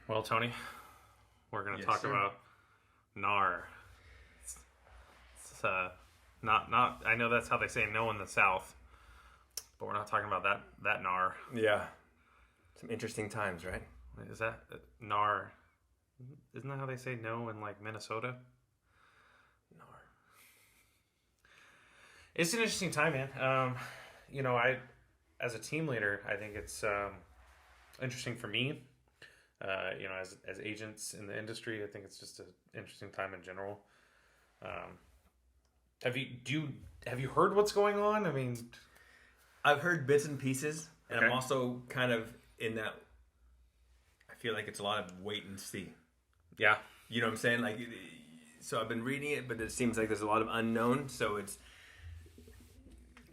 Well, Tony, we're going to Yes, talk sir. about NAR. It's not. I know that's how they say no in the South, but we're not talking about that NAR. Yeah. Some interesting times, right? Is that NAR? Isn't that how they say no in like Minnesota? NAR. It's an interesting time, man. I as a team leader, I think it's interesting for me. As agents in the industry, I think it's just an interesting time in general. Have you heard what's going on? I mean, I've heard bits and pieces, and Okay. I'm also kind of in that. I feel like it's a lot of wait and see. yeah, You know what I'm saying? Like, so I've been reading it, but it seems like there's a lot of unknown. So it's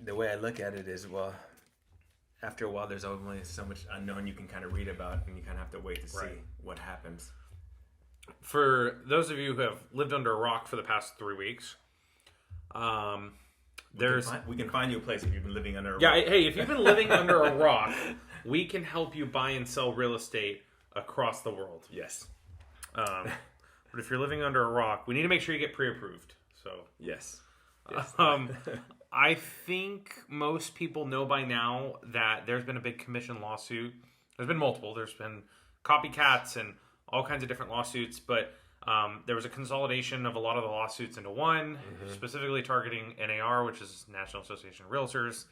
the way I look at it is, well, after a while, there's only so much unknown you can kind of read about, and you kind of have to wait to see Right. what happens. for those of you who have lived under a rock for the past 3 weeks, there's We can find you a place if you've been living under a yeah. rock. Hey, if you've been living under a rock, we can help you buy and sell real estate across the world. Yes. But if you're living under a rock, we need to make sure you get pre-approved. So, Yes. Yes. I think most people know by now that there's been a big commission lawsuit. There's been multiple. There's been copycats and all kinds of different lawsuits, but there was a consolidation of a lot of the lawsuits into one, specifically targeting NAR, which is National Association of Realtors.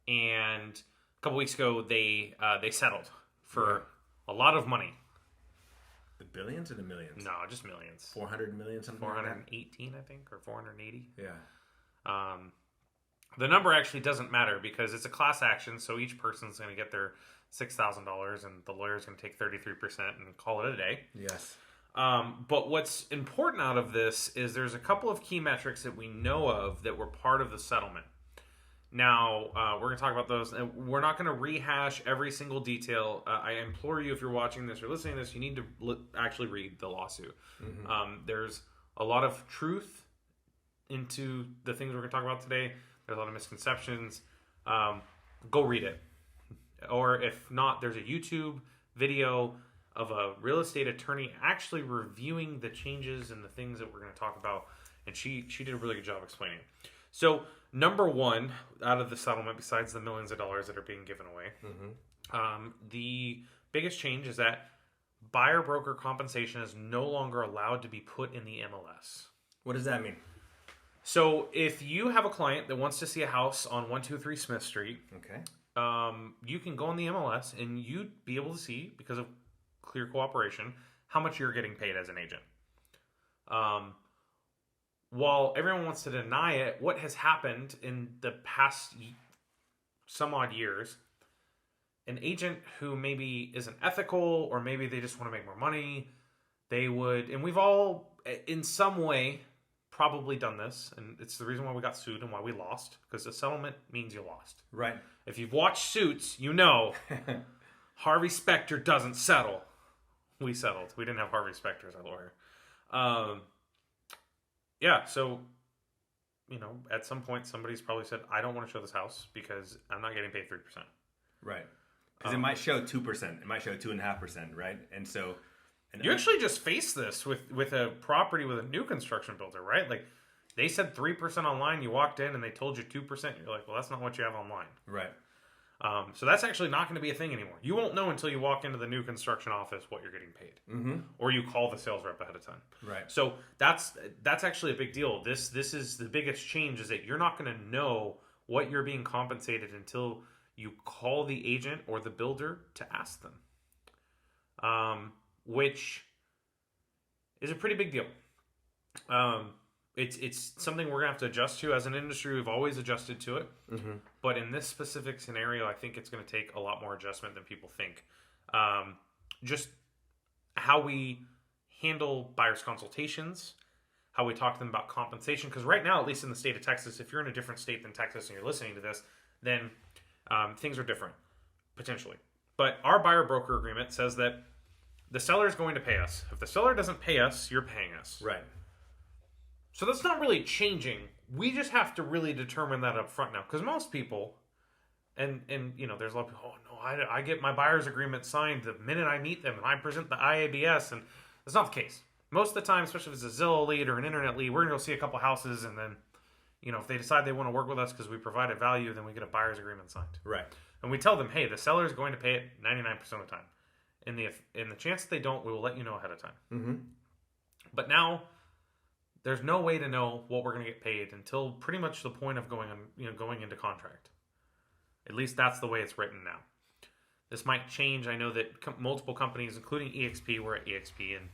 And a couple weeks ago, they settled for a lot of money. The billions or the millions? No, just millions. 400 million, something like that? 418, I think, or 480. Yeah. The number actually doesn't matter because it's a class action, so each person's going to get their $6,000, and the lawyer's going to take 33% and call it a day. Yes. But what's important out of this is there's a couple of key metrics that we know of that were part of the settlement. Now, we're going to talk about those. And we're not going to rehash every single detail. I implore you, if you're watching this or listening to this, you need to actually read the lawsuit. There's a lot of truth into the things we're going to talk about today. There's a lot of misconceptions. Go read it. Or if not, there's a YouTube video of a real estate attorney actually reviewing the changes and the things that we're going to talk about. And she did a really good job explaining it. So, number one out of the settlement, besides the millions of dollars that are being given away, the biggest change is that buyer broker compensation is no longer allowed to be put in the MLS. What does that mean? So if you have a client that wants to see a house on 123 Smith Street, Okay. you can go on the MLS and you'd be able to see, because of clear cooperation, how much you're getting paid as an agent. While everyone wants to deny it, what has happened in the past some odd years, an agent who maybe isn't ethical or maybe they just want to make more money, they would, and we've all, in some way, probably done this, and it's the reason why we got sued and why we lost, because a settlement means you lost. Right. If you've watched Suits, you know Harvey Specter doesn't settle. We settled. We didn't have Harvey Specter as our lawyer. Yeah, so, at some point somebody's probably said, I don't want to show this house because I'm not getting paid 3%. Right. Because it might show 2%. It might show 2.5%, right? And so... You actually just faced this with a property with a new construction builder, right? Like, they said 3% online, you walked in and they told you 2%. You're like, well, that's not what you have online. Right. So that's actually not going to be a thing anymore. You won't know until you walk into the new construction office what you're getting paid. Or you call the sales rep ahead of time. Right. So that's actually a big deal. This is the biggest change, is that you're not going to know what you're being compensated until you call the agent or the builder to ask them. Which is a pretty big deal. It's something we're going to have to adjust to. As an industry, we've always adjusted to it. But in this specific scenario, I think it's going to take a lot more adjustment than people think. Just how we handle buyers' consultations, how we talk to them about compensation. Because right now, at least in the state of Texas, if you're in a different state than Texas and you're listening to this, then things are different, potentially. But our buyer-broker agreement says that the seller is going to pay us. If the seller doesn't pay us, you're paying us. Right. So that's not really changing. We just have to really determine that up front now. Because most people, And there's a lot of people, oh no, I get my buyer's agreement signed the minute I meet them and I present the IABS, and that's not the case. Most of the time, especially if it's a Zillow lead or an internet lead, we're going to go see a couple houses, and then, if they decide they want to work with us because we provided value, then we get a buyer's agreement signed. Right. And we tell them, hey, the seller is going to pay it 99% of the time. In the chance that they don't, we will let you know ahead of time. Mm-hmm. But now, there's no way to know what we're going to get paid until pretty much the point of going into contract. At least that's the way it's written now. This might change. I know that multiple companies, including EXP, we're at EXP, and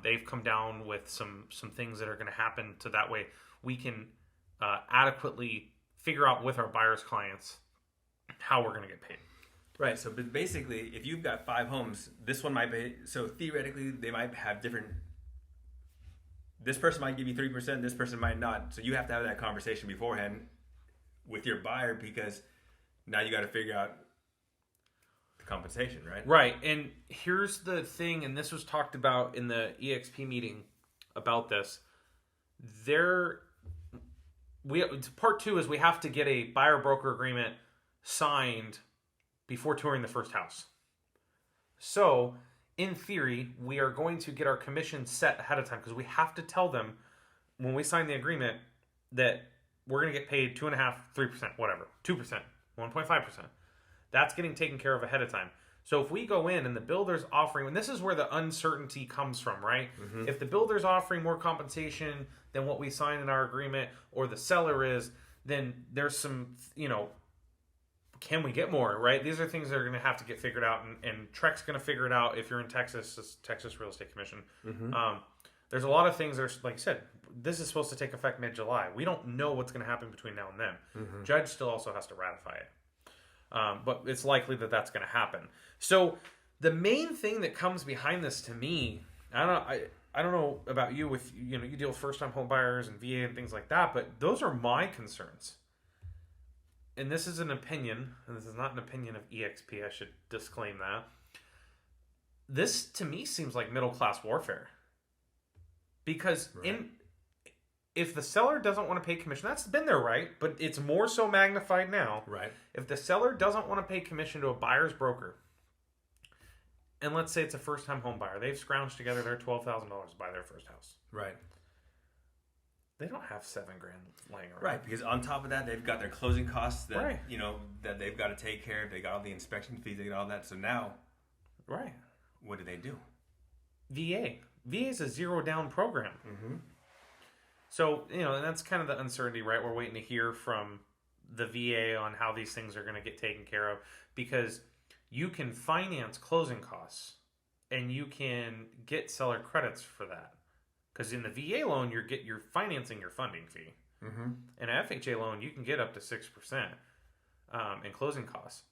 they've come down with some things that are going to happen to that way we can adequately figure out with our buyers' clients how we're going to get paid. Right. So basically, if you've got 5 homes, this one might be, so theoretically, they might have different, this person might give you 3%, this person might not. So you have to have that conversation beforehand with your buyer, because now you got to figure out the compensation, right? Right. And here's the thing, and this was talked about in the EXP meeting about this. Part 2 is we have to get a buyer broker agreement signed before touring the first house. So, in theory, we are going to get our commission set ahead of time, because we have to tell them when we sign the agreement that we're going to get paid 2.5%, 3%, whatever, 2%, 1.5%. That's getting taken care of ahead of time. So if we go in and the builder's offering, and this is where the uncertainty comes from, right? Mm-hmm. If the builder's offering more compensation than what we sign in our agreement, or the seller is, then there's some, can we get more, right? These are things that are going to have to get figured out, and Trek's going to figure it out. If you're in Texas, it's Texas Real Estate Commission. Mm-hmm. There's a lot of things that are, like you said, this is supposed to take effect mid-July. We don't know what's going to happen between now and then. Mm-hmm. Judge still also has to ratify it. But it's likely that that's going to happen. So the main thing that comes behind this to me, I don't know about you with, you deal with first-time home buyers and VA and things like that, but those are my concerns. And this is an opinion, and this is not an opinion of EXP, I should disclaim that. This, to me, seems like middle-class warfare. Because if the seller doesn't want to pay commission, that's been there, right? But it's more so magnified now. Right. If the seller doesn't want to pay commission to a buyer's broker, and let's say it's a first-time home buyer, they've scrounged together their $12,000 to buy their first house. Right. They don't have $7,000 laying around. Right, because on top of that, they've got their closing costs that right. That they've got to take care of. They got all the inspection fees. They got all that. So now, right, what do? VA is a zero-down program. Mm-hmm. So and that's kind of the uncertainty, right? We're waiting to hear from the VA on how these things are going to get taken care of, because you can finance closing costs and you can get seller credits for that. Because in the VA loan, you're financing your funding fee. Mm-hmm. In an FHA loan, you can get up to 6% in closing costs.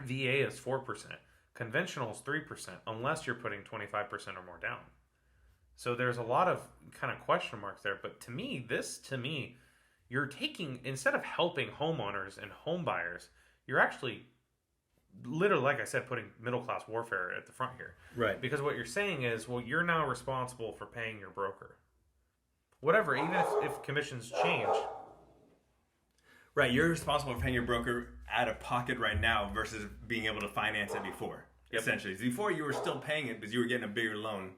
VA is 4%. Conventional is 3%, unless you're putting 25% or more down. So there's a lot of kind of question marks there. But to me, you're taking, instead of helping homeowners and home buyers, you're actually literally, like I said, putting middle-class warfare at the front here. Right. Because what you're saying is, well, you're now responsible for paying your broker. Whatever, even if commissions change. Right, you're responsible for paying your broker out of pocket right now versus being able to finance it before. Yep. Essentially. Before you were still paying it because you were getting a bigger loan.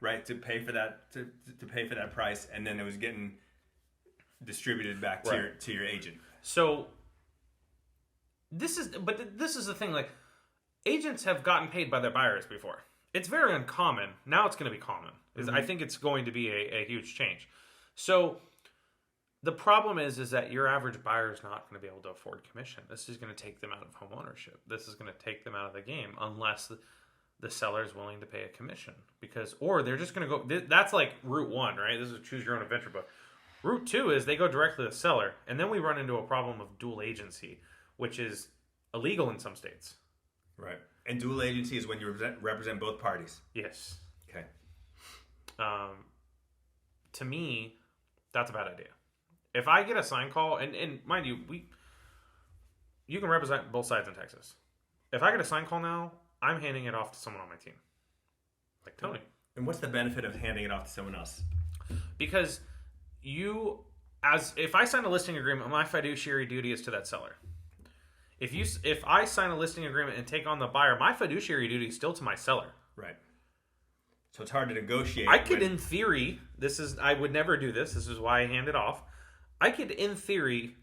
Right, to pay for that to pay for that price, and then it was getting distributed back to your agent. So this is the thing, like, agents have gotten paid by their buyers before. It's very uncommon. Now it's going to be common. Mm-hmm. I think it's going to be a huge change. So the problem is that your average buyer is not going to be able to afford commission. This is going to take them out of home ownership. This is going to take them out of the game unless the seller is willing to pay a commission, or they're just going to go. That's like route 1, right? This is a choose your own adventure book. Route 2 is they go directly to the seller, and then we run into a problem of dual agency, which is illegal in some states. Right. And dual agency is when you represent both parties. Yes. Okay. To me, that's a bad idea. If I get a sign call, and mind you, you can represent both sides in Texas. If I get a sign call now, I'm handing it off to someone on my team, like Tony. And what's the benefit of handing it off to someone else? Because if I sign a listing agreement, my fiduciary duty is to that seller. If I sign a listing agreement and take on the buyer, my fiduciary duty is still to my seller. Right. So it's hard to negotiate. I could, in theory, I would never do this. This is why I hand it off. I could, in theory,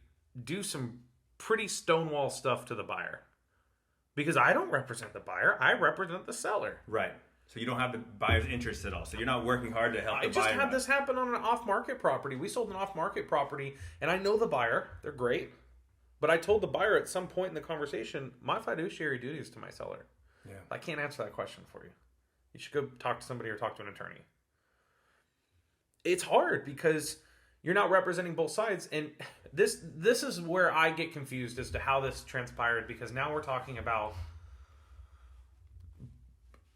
do some pretty stonewall stuff to the buyer. Because I don't represent the buyer. I represent the seller. Right. So you don't have the buyer's interest at all. So you're not working hard to help the buyer. I just had this happen on an off-market property. We sold an off-market property, and I know the buyer. They're great. But I told the buyer at some point in the conversation, my fiduciary duty is to my seller. Yeah. I can't answer that question for you. You should go talk to somebody or talk to an attorney. It's hard because you're not representing both sides. And this is where I get confused as to how this transpired, because now we're talking about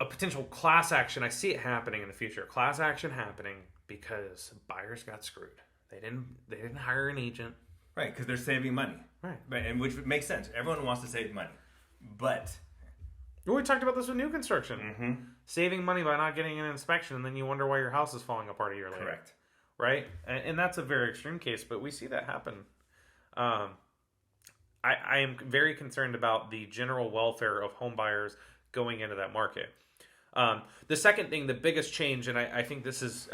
a potential class action. I see it happening in the future. Class action happening because buyers got screwed. They didn't hire an agent. Right, because they're saving money. Right. And which makes sense. Everyone wants to save money. But we talked about this with new construction. Mm-hmm. Saving money by not getting an inspection, and then you wonder why your house is falling apart a year later. Correct. Right? And that's a very extreme case, but we see that happen. I am very concerned about the general welfare of home buyers going into that market. The second thing, the biggest change, and I think this is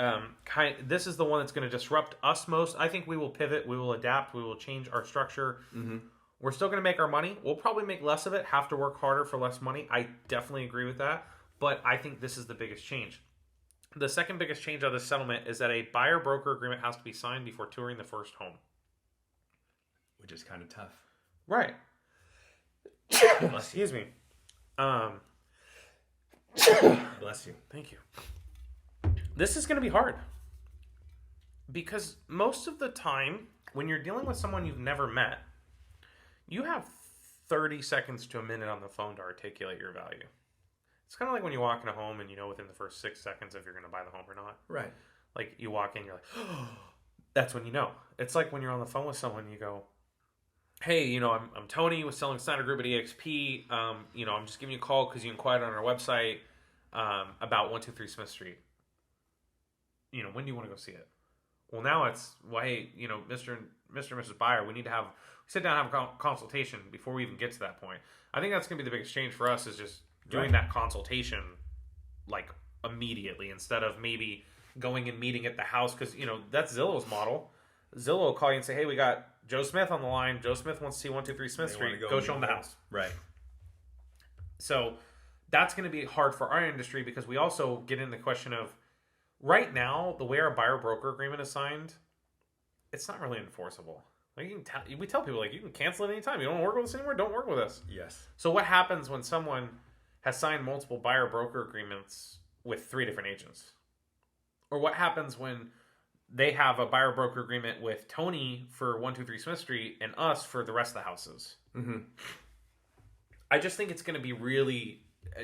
this is the one that's going to disrupt us most. I think we will pivot, we will adapt, we will change our structure. Mm-hmm. We're still going to make our money. We'll probably make less of it, have to work harder for less money. I definitely agree with that. But I think this is the biggest change. The second biggest change of this settlement is that a buyer-broker agreement has to be signed before touring the first home. Which is kind of tough. Right. Excuse me. Bless you. Thank you. This is going to be hard. Because most of the time, when you're dealing with someone you've never met, you have 30 seconds to a minute on the phone to articulate your value. It's kind of like when you walk in a home and you know within the first 6 seconds if you're going to buy the home or not. Right. Like you walk in, you're like, oh, that's when you know. It's like when you're on the phone with someone, you go, hey, I'm Tony with Selling Snyder Group at EXP. I'm just giving you a call because you inquired on our website about 123 Smith Street. When do you want to go see it? Well, now it's, hey, Mr. and Mrs. Buyer, we need to sit down and have a consultation before we even get to that point. I think that's going to be the biggest change for us, is just doing that consultation like immediately instead of maybe going and meeting at the house, because that's Zillow's model. Zillow will call you and say, hey, we got Joe Smith on the line. Joe Smith wants to see 123 Smith Street. Go show him the house. Right. So that's going to be hard for our industry, because we also get into the question of, right now, the way our buyer-broker agreement is signed, it's not really enforceable. Like we tell people, you can cancel it anytime. You don't want to work with us anymore? Don't work with us. Yes. So what happens when someone has signed multiple buyer-broker agreements with 3 different agents? Or what happens when they have a buyer-broker agreement with Tony for 123 Smith Street and us for the rest of the houses? Mm-hmm. I just think it's going to be really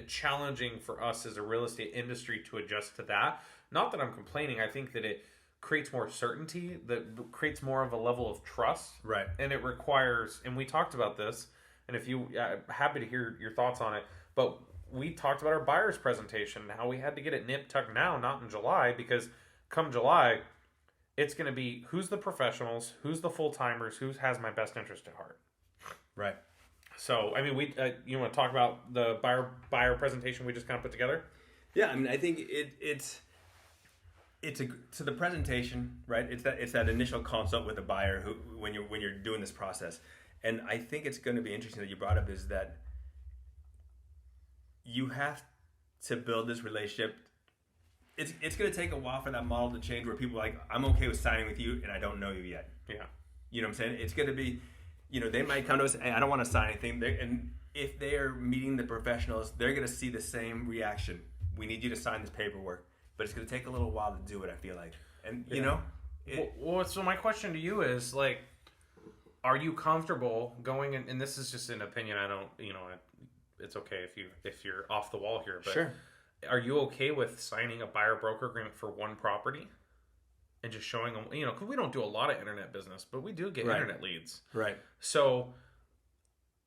challenging for us as a real estate industry to adjust to that. Not that I'm complaining. I think that it creates more certainty, that creates more of a level of trust. Right. And it requires, and we talked about this, and I'm happy to hear your thoughts on it, but we talked about our buyer's presentation, how we had to get it nip tucked now, not in July, because come July, it's going to be who's the professionals, who's the full-timers, who has my best interest at heart. Right. So, I mean, you want to talk about the buyer presentation we just kind of put together? Yeah, I mean, I think so the presentation, right? It's that initial consult with the buyer when you're doing this process, and I think it's going to be interesting that you brought up is that you have to build this relationship. It's going to take a while for that model to change, where people are like, I'm okay with signing with you, and I don't know you yet. Yeah, you know what I'm saying? It's going to be, they might come to us, hey, I don't want to sign anything, and if they are meeting the professionals, they're going to see the same reaction. We need you to sign this paperwork. But it's going to take a little while to do it, I feel like. And, so my question to you is, are you comfortable going in, and this is just an opinion, I don't, it's okay if you're off the wall here, but sure. Are you okay with signing a buyer-broker agreement for one property and just showing them, because we don't do a lot of internet business, but we do get internet leads. Right. So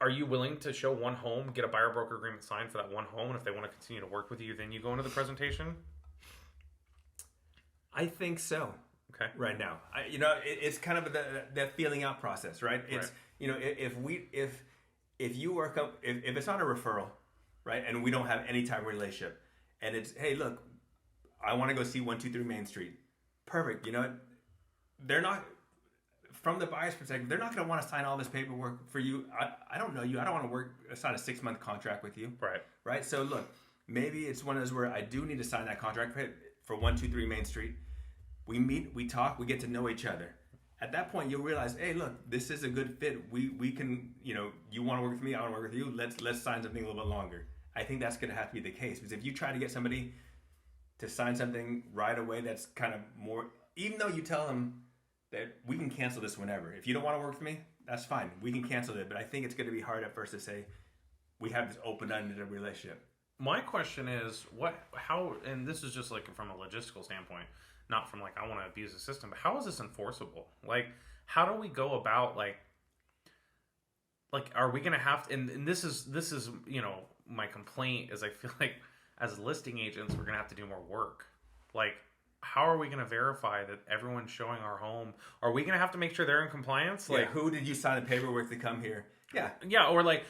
are you willing to show one home, get a buyer-broker agreement signed for that one home, and if they want to continue to work with you, then you go into the presentation? I think so. Okay. Right now, it's kind of that feeling out process, right? It's right. if you work up, if it's not a referral, right, and we don't have any type of relationship, and it's, hey, look, I want to go see 123 Main Street. Perfect. You know what? They're not, from the buyer's perspective, they're not going to want to sign all this paperwork for you. I don't know you. I don't want to sign a 6-month contract with you. Right. Right. So look, maybe it's one of those where I do need to sign that contract for 123 Main Street. We meet, we talk, we get to know each other. At that point, you'll realize, hey, look, this is a good fit. We can, you know, you want to work with me, I want to work with you. Let's sign something a little bit longer. I think that's going to have to be the case, because if you try to get somebody to sign something right away, that's kind of more. Even though you tell them that we can cancel this whenever. If you don't want to work with me, that's fine. We can cancel it. But I think it's going to be hard at first to say we have this open-ended relationship. My question is, how, and this is just like from a logistical standpoint, not from like I want to abuse the system, but how is this enforceable? Like, how do we go about like are we going to have to, and this is, you know, my complaint is I feel like as listing agents, we're going to have to do more work. Like, how are we going to verify that everyone's showing our home? Are we going to have to make sure they're in compliance? Like, who did you sign the paperwork to come here? Yeah. Or like,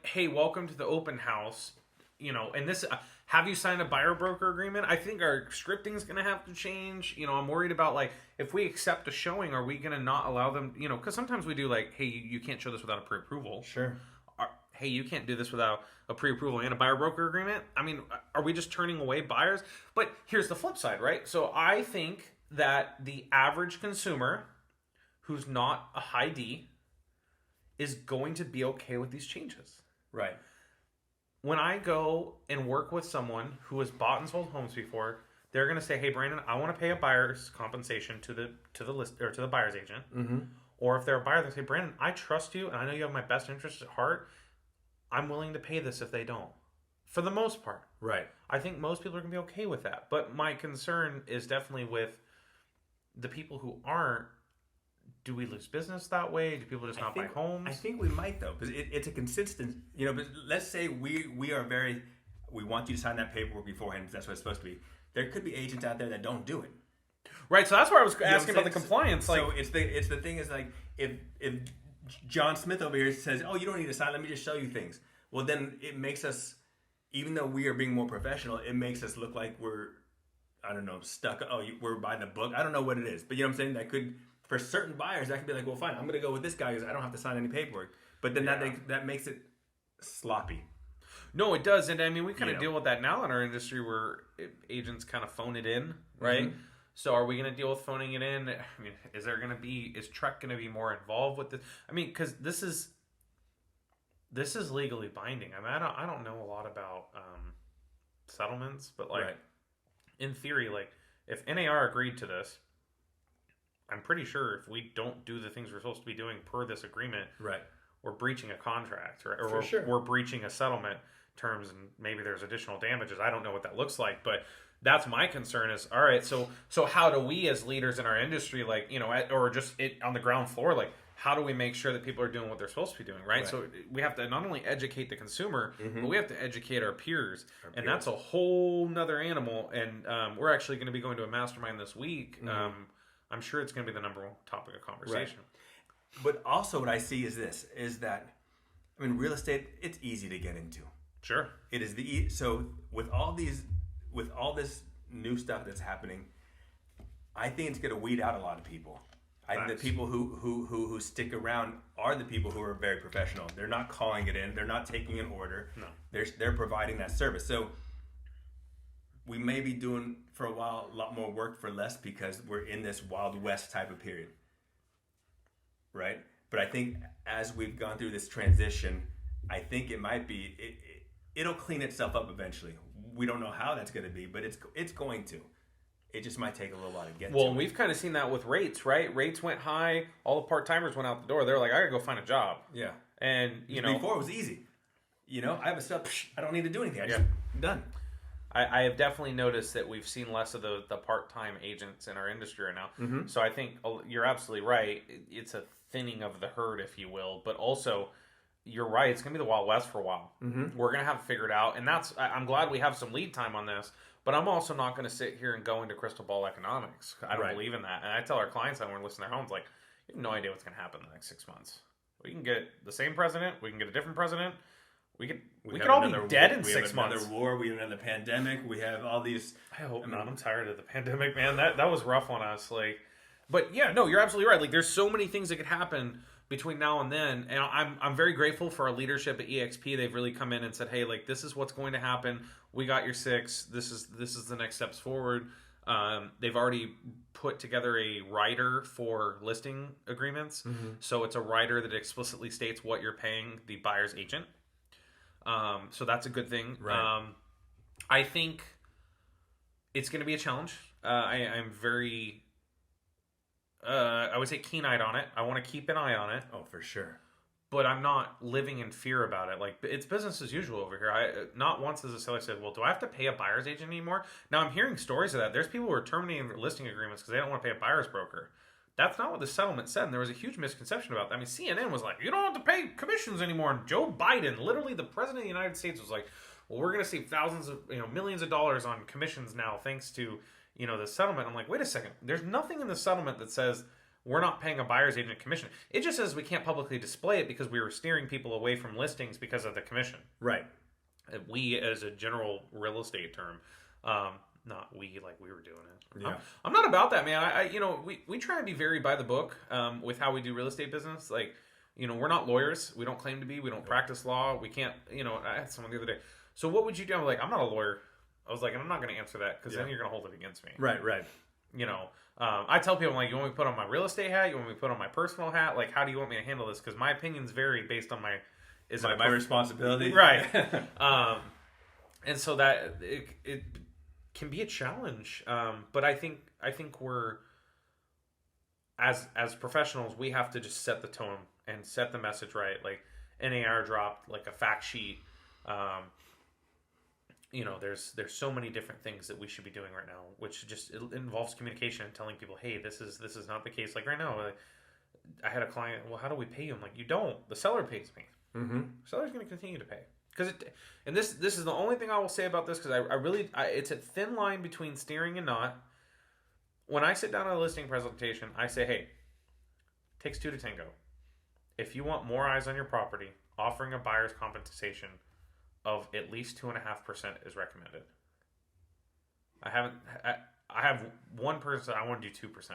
hey, welcome to the open house. You know, and this, have you signed a buyer broker agreement? I think our scripting is going to have to change. You know, I'm worried about like, if we accept a showing, are we going to not allow them, you know, because sometimes we do like, hey, you can't show this without a pre-approval. Sure. Hey, you can't do this without a pre-approval and a buyer broker agreement. I mean, are we just turning away buyers? But here's the flip side, right? So I think that the average consumer who's not a high D is going to be okay with these changes. Right. When I go and work with someone who has bought and sold homes before, they're going to say, "Hey, Brandon, I want to pay a buyer's compensation to the list or to the buyer's agent." Mm-hmm. Or if they're a buyer, they say, "Brandon, I trust you, and I know you have my best interest at heart. I'm willing to pay this if they don't." For the most part, right? I think most people are going to be okay with that. But my concern is definitely with the people who aren't. Do we lose business that way? Do people just not buy homes? I think we might, though, because it's a consistent, you know, but let's say we want you to sign that paperwork beforehand, because that's what it's supposed to be. There could be agents out there that don't do it. Right, so that's why I was asking about the compliance. Like, so it's the thing is like, if John Smith over here says, "Oh, you don't need to sign, let me just show you things." Well, then it makes us, even though we are being more professional, it makes us look like we're, I don't know, stuck. Oh, we're buying a book. I don't know what it is, but you know what I'm saying? That could, for certain buyers, that could be like, well, fine, I'm going to go with this guy because I don't have to sign any paperwork. But then that makes it sloppy. No, it does. And I mean, we kind of deal with that now in our industry where agents kind of phone it in, right? Mm-hmm. So are we going to deal with phoning it in? I mean, is Trek going to be more involved with this? I mean, because this is legally binding. I mean, I don't know a lot about settlements, but like, in theory, like if NAR agreed to this, I'm pretty sure if we don't do the things we're supposed to be doing per this agreement, right, we're breaching a contract, or we're breaching a settlement terms, and maybe there's additional damages. I don't know what that looks like, but that's my concern is, all right, so how do we as leaders in our industry, like, you know, or just on the ground floor, like, how do we make sure that people are doing what they're supposed to be doing, right? So we have to not only educate the consumer, but we have to educate our peers. And that's a whole nother animal. And we're actually going to be going to a mastermind this week. I'm sure it's going to be the number one topic of conversation. Right. But also what I see is that, I mean, real estate, it's easy to get into. Sure. It is so with all this new stuff that's happening, I think it's going to weed out a lot of people. I think the people who stick around are the people who are very professional. They're not calling it in. They're not taking an order. No. They're providing that service. So we may be doing for a while a lot more work for less because we're in this Wild West type of period, right? But I think as we've gone through this transition, I think it might be it'll clean itself up eventually. We don't know how that's going to be, but it's going to. It just might take a little while to get to. Well, we've kind of seen that with rates, right? Rates went high. All the part-timers went out the door. They're like, I got to go find a job. Yeah. And, you know. Before it was easy. You know, I have a sub. I don't need to do anything. Done. I have definitely noticed that we've seen less of the part-time agents in our industry right now. Mm-hmm. So I think you're absolutely right. It's a thinning of the herd, if you will. But also, you're right. It's going to be the Wild West for a while. Mm-hmm. We're going to have it figured out. And I'm glad we have some lead time on this. But I'm also not going to sit here and go into crystal ball economics. I don't believe in that. And I tell our clients that when we're listing their homes, like, you have no idea what's going to happen in the next 6 months. We can get the same president. We can get a different president. We could have all be another dead war- in we 6 have months. another war. We have another pandemic. We have all these. I hope not. I'm tired of the pandemic, man. That was rough on us. Like, but yeah, no, you're absolutely right. Like, there's so many things that could happen between now and then, and I'm very grateful for our leadership at EXP. They've really come in and said, hey, like, this is what's going to happen. We got your 6. This is the next steps forward. They've already put together a rider for listing agreements. So it's a rider that explicitly states what you're paying the buyer's agent. So that's a good thing. Right. I think it's going to be a challenge. I'm very, I would say keen-eyed on it. I want to keep an eye on it. Oh, for sure. But I'm not living in fear about it. Like, it's business as usual over here. Not once has a seller said, well, do I have to pay a buyer's agent anymore? Now, I'm hearing stories of that. There's people who are terminating their listing agreements because they don't want to pay a buyer's broker. That's not what the settlement said, and there was a huge misconception about that. I mean, CNN was like, you don't have to pay commissions anymore. And Joe Biden, literally the president of the United States, was like, well, we're going to save millions of dollars on commissions now thanks to, the settlement. I'm like, wait a second. There's nothing in the settlement that says we're not paying a buyer's agent commission. It just says we can't publicly display it because we were steering people away from listings because of the commission. Right. We, as a general real estate term, not we like we were doing it. Yeah. I'm not about that, man. We try and be very by the book with how we do real estate business. Like, we're not lawyers. We don't claim to be. We don't practice law. We can't. I had someone the other day. So what would you do? I'm like, I'm not a lawyer. I was like, I'm not going to answer that because then you're going to hold it against me. Right. I tell people, like, you want me to put on my real estate hat? You want me to put on my personal hat? Like, how do you want me to handle this? Because my opinions vary based on my responsibility. Right. And so that it can be a challenge. But I think we're as professionals, we have to just set the tone and set the message right. Like, NAR dropped like a fact sheet. There's so many different things that we should be doing right now, which just it involves communication and telling people, hey, this is not the case. Like right now, I had a client. Well, how do we pay you? I'm like, you don't. The seller pays me. The seller's going to continue to pay this is the only thing I will say about this because I really it's a thin line between steering and not. When I sit down at a listing presentation, I say, hey, takes 2 to tango. If you want more eyes on your property, offering a buyer's compensation of at least 2.5% is recommended. I have one person I want to do 2%.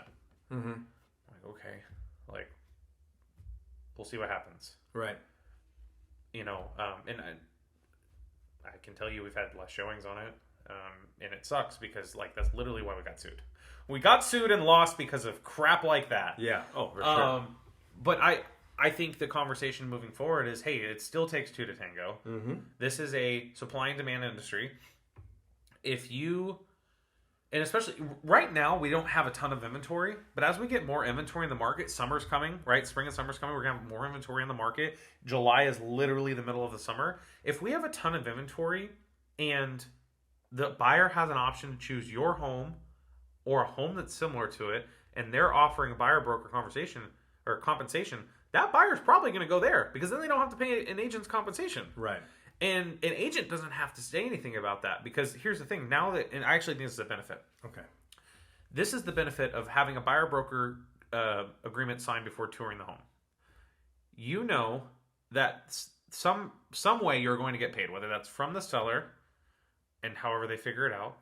I'm like, okay, like we'll see what happens. Right. And I can tell you we've had less showings on it, and it sucks because like that's literally why we got sued. We got sued and lost because of crap like that. Yeah. Oh, for sure. But I think the conversation moving forward is, hey, it still takes 2 to tango. This is a supply and demand industry. And especially right now, we don't have a ton of inventory. But as we get more inventory in the market, summer's coming, right? Spring and summer's coming. We're going to have more inventory in the market. July is literally the middle of the summer. If we have a ton of inventory and the buyer has an option to choose your home or a home that's similar to it, and they're offering a buyer broker compensation, that buyer's probably going to go there because then they don't have to pay an agent's compensation. Right. And an agent doesn't have to say anything about that because here's the thing. And I actually think this is a benefit. Okay. This is the benefit of having a buyer broker agreement signed before touring the home. You know that some way you're going to get paid, whether that's from the seller and however they figure it out,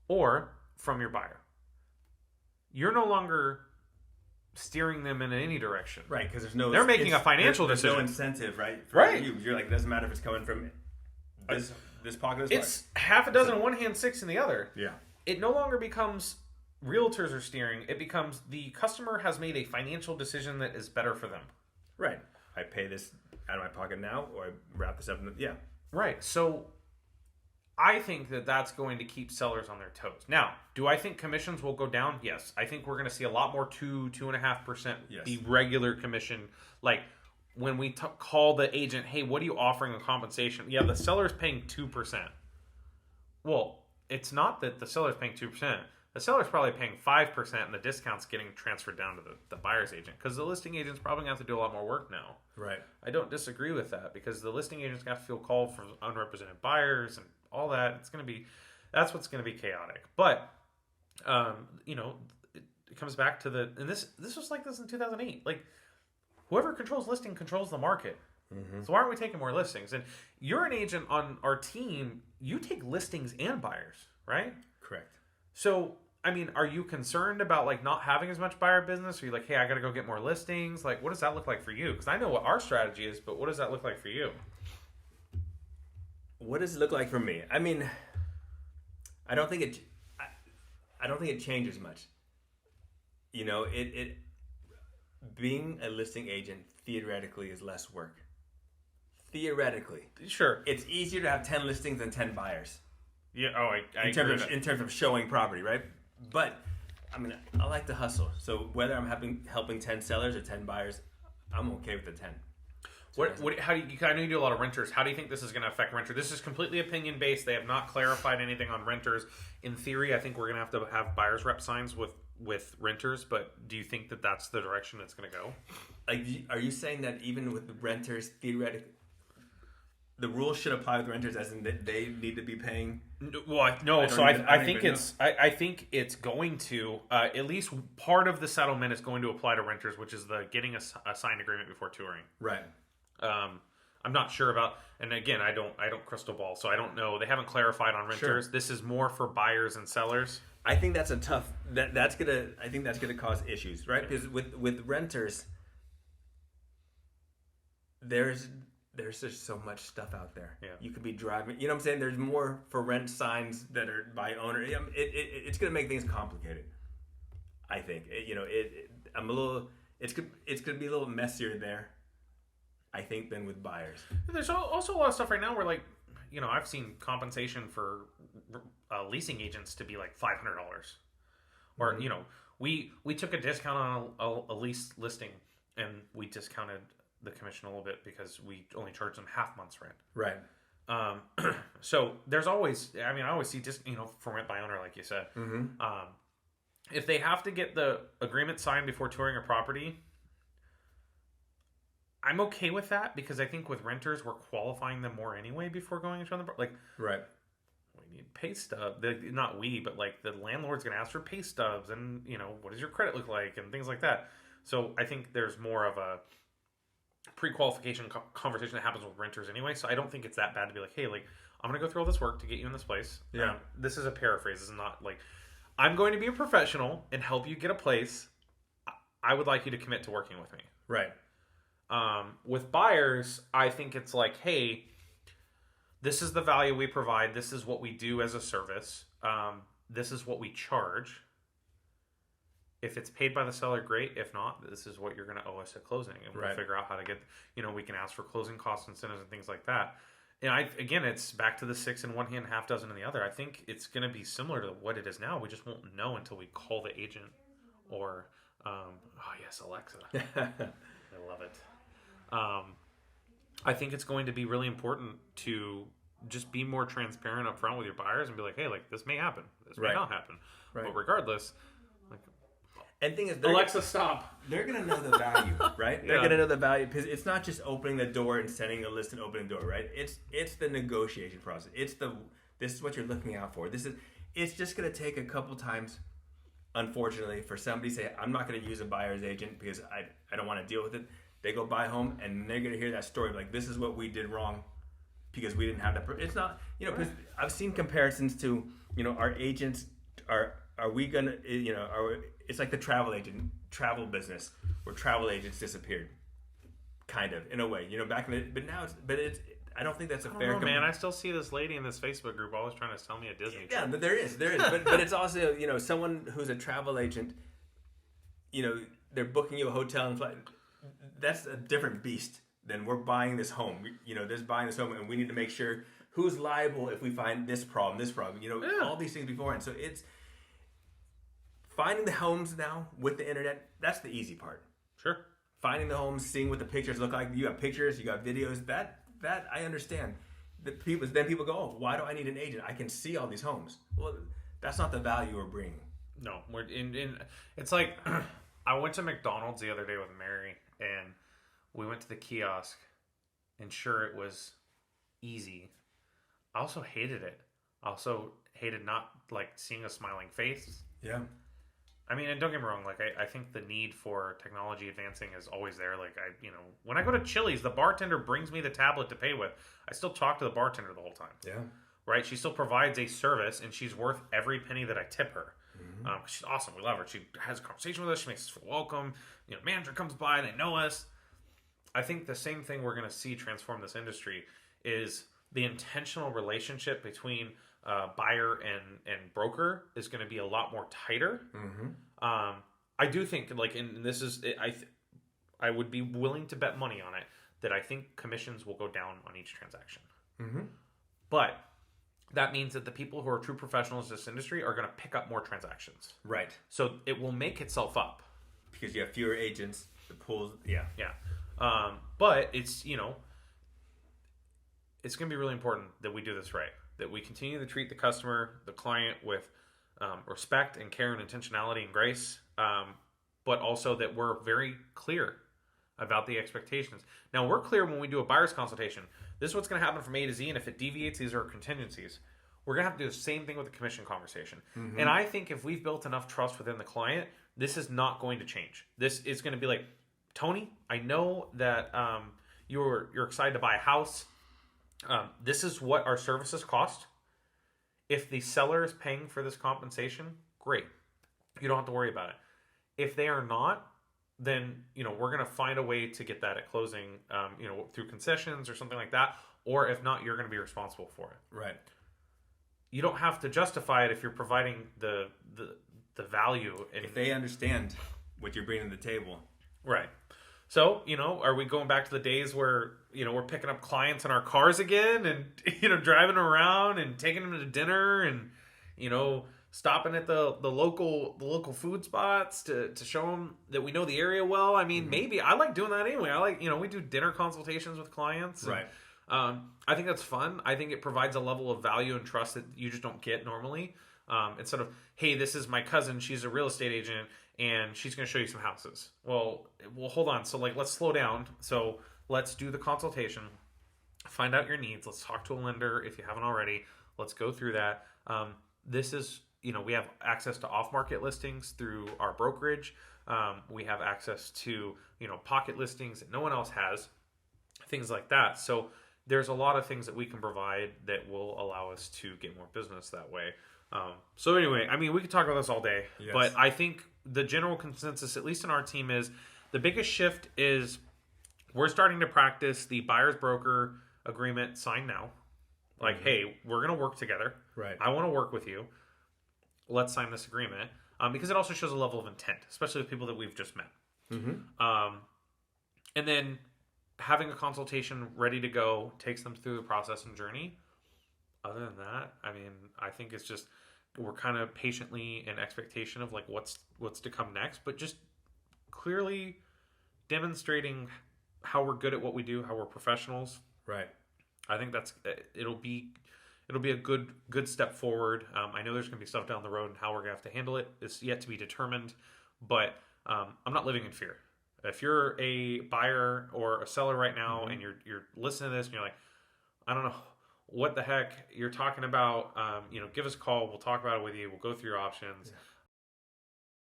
or from your buyer. You're no longer steering them in any direction. Right, because they're making a financial there's decision. no incentive, right? Right. You're like, it doesn't matter if it's coming from this pocket. It's half a dozen in one hand, 6 in the other. Yeah. It no longer becomes realtors are steering. It becomes the customer has made a financial decision that is better for them. Right. I pay this out of my pocket now, or I wrap this up in yeah. Right. So I think that that's going to keep sellers on their toes. Now, do I think commissions will go down? Yes. I think we're going to see a lot more 2.5% be regular commission. Like when we call the agent, hey, what are you offering a compensation? Yeah, the seller's paying 2%. Well, it's not that the seller's paying 2%. The seller's probably paying 5% and the discount's getting transferred down to the buyer's agent because the listing agent's probably going to have to do a lot more work now. Right. I don't disagree with that because the listing agent's got to feel called from unrepresented buyers and all that. That's what's going to be chaotic. But, it comes back to and this was like this in 2008. Like, whoever controls listing controls the market. Mm-hmm. So why aren't we taking more listings? And you're an agent on our team. You take listings and buyers, right? Correct. So, I mean, are you concerned about like not having as much buyer business? Or are you like, hey, I got to go get more listings? Like, what does that look like for you? Because I know what our strategy is, but what does that look like for you? What does it look like for me? I mean, I don't think it changes much. You know, it being a listing agent theoretically is less work. Theoretically, Sure. it's easier to have 10 listings than 10 buyers. Yeah. Oh, I in terms of showing property, right? But I mean, I like to hustle. So whether I'm helping 10 sellers or 10 buyers, I'm okay with the 10. How do you? I know you do a lot of renters. How do you think this is going to affect renters? This is completely opinion based. They have not clarified anything on renters. In theory, I think we're going to have buyers rep signs with renters. But do you think that that's the direction it's going to go? Like, are you saying that even with renters, theoretically, the rules should apply with renters, as in that they need to be paying? Well, no. So I think it's going to at least part of the settlement is going to apply to renters, which is the getting a signed agreement before touring. Right. I'm not sure about, and again, I don't crystal ball, so I don't know. They haven't clarified on renters. Sure. This is more for buyers and sellers. I think that's a tough. I think that's gonna cause issues, right? Because with renters, there's just so much stuff out there. Yeah. You could be driving. You know what I'm saying? There's more for rent signs that are by owner. It's gonna make things complicated. I think. I'm a little. It's gonna be a little messier there, I think, than with buyers. There's also a lot of stuff right now where, like, you know, I've seen compensation for leasing agents to be like $500, or mm-hmm. You know, we took a discount on a lease listing, and we discounted the commission a little bit because we only charged them half month's rent. Right. So there's always, I mean, I always see just, you know, for rent by owner, like you said. Mm-hmm. If they have to get the agreement signed before touring a property, I'm okay with that, because I think with renters, we're qualifying them more anyway before going into the like. Right. We need pay stub. Not we, but like the landlord's going to ask for pay stubs, and, you know, what does your credit look like, and things like that. So I think there's more of a pre-qualification conversation that happens with renters anyway. So I don't think it's that bad to be like, hey, like, I'm going to go through all this work to get you in this place. Yeah. This is a paraphrase. This is not like, I'm going to be a professional and help you get a place. I would like you to commit to working with me. Right. With buyers, I think it's like, hey, this is the value we provide. This is what we do as a service. This is what we charge. If it's paid by the seller, great. If not, this is what you're going to owe us at closing. And we'll figure out how to get, you know, we can ask for closing cost incentives and things like that. And again, it's back to the 6 in one hand, half dozen in the other. I think it's going to be similar to what it is now. We just won't know until we call the agent or, oh yes, Alexa. I love it. I think it's going to be really important to just be more transparent up front with your buyers and be like, hey, like, this may happen. This may not happen. Right. But regardless, like, and the thing is, Alexa, stop. They're going to know the value, right? They're going to know the value, because it's not just opening the door and sending a list and opening the door, right? It's the negotiation process. This is what you're looking out for. It's just going to take a couple times, unfortunately, for somebody to say, I'm not going to use a buyer's agent because I don't want to deal with it. They go buy home, and they're going to hear that story like, this is what we did wrong because we didn't have that. It's not, you know, because I've seen comparisons to, you know, our agents are we going to, you know, it's like the travel business where travel agents disappeared, kind of, in a way, you know, back in the, but it's, I don't think that's a fair. Man, I still see this lady in this Facebook group always trying to sell me a Disney trip. Yeah, but there is, but it's also, you know, someone who's a travel agent, you know, they're booking you a hotel and flight. That's a different beast than we're buying this home. You know, buying this home, and we need to make sure who's liable if we find this problem, you know, all these things beforehand. So it's finding the homes now with the internet. That's the easy part. Sure. Finding the homes, seeing what the pictures look like. You have pictures, you got videos. That I understand. Then people go, oh, why do I need an agent? I can see all these homes. Well, that's not the value we're bringing. No, we're in. It's like I went to McDonald's the other day with Mary, and we went to the kiosk, and sure, it was easy. I also hated it. I also hated not, like, seeing a smiling face. Yeah. I mean, and don't get me wrong. Like, I think the need for technology advancing is always there. Like, when I go to Chili's, the bartender brings me the tablet to pay with. I still talk to the bartender the whole time. Yeah. Right? She still provides a service, and she's worth every penny that I tip her. She's awesome. We love her. She has a conversation with us. She makes us feel welcome. Manager comes by. They know us. I think the same thing we're going to see transform this industry is the intentional relationship between buyer and broker is going to be a lot more tighter. I do think, like, and this is, I would be willing to bet money on it, that I think commissions will go down on each transaction. But that means that the people who are true professionals in this industry are going to pick up more transactions. Right. So it will make itself up. Because you have fewer agents, the pools, yeah. But it's, it's going to be really important that we do this right. That we continue to treat the customer, the client with respect and care and intentionality and grace. But also that we're very clear about the expectations. Now, we're clear when we do a buyer's consultation. This is what's going to happen from A to Z, and if it deviates, these are contingencies. We're going to have to do the same thing with the commission conversation. And I think if we've built enough trust within the client, this is not going to change. This is going to be like, Tony, I know that you're excited to buy a house. This is what our services cost. If the seller is paying for this compensation, great. You don't have to worry about it. If they are not, then we're going to find a way to get that at closing, through concessions or something like that. Or if not, you're going to be responsible for it. Right. You don't have to justify it if you're providing the value. If they understand what you're bringing to the table. Right. So, are we going back to the days where, we're picking up clients in our cars again and, driving around and taking them to dinner and, stopping at the local food spots to show them that we know the area well? I mean, maybe. I like doing that anyway. I like, we do dinner consultations with clients. Right. And, I think that's fun. I think it provides a level of value and trust that you just don't get normally. Instead of, hey, this is my cousin. She's a real estate agent. And she's going to show you some houses. Well, hold on. So, let's slow down. So, let's do the consultation. Find out your needs. Let's talk to a lender if you haven't already. Let's go through that. This is, we have access to off-market listings through our brokerage. We have access to, pocket listings that no one else has. Things like that. So, there's a lot of things that we can provide that will allow us to get more business that way. So anyway, I mean, we could talk about this all day, but I think the general consensus, at least in our team, is the biggest shift is we're starting to practice the buyer's broker agreement sign now. Like, hey, we're going to work together. Right. I want to work with you. Let's sign this agreement. Because it also shows a level of intent, especially with people that we've just met. And then having a consultation ready to go takes them through the process and journey. Other than that, I mean, I think it's just we're kind of patiently in expectation of like what's to come next, but just clearly demonstrating how we're good at what we do, how we're professionals. Right. I think it'll be a good step forward. I know there's going to be stuff down the road and how we're going to have to handle it is yet to be determined, but I'm not living in fear. If you're a buyer or a seller right now and you're listening to this and you're like, I don't know what the heck you're talking about, give us a call. We'll talk about it with you. We'll go through your options.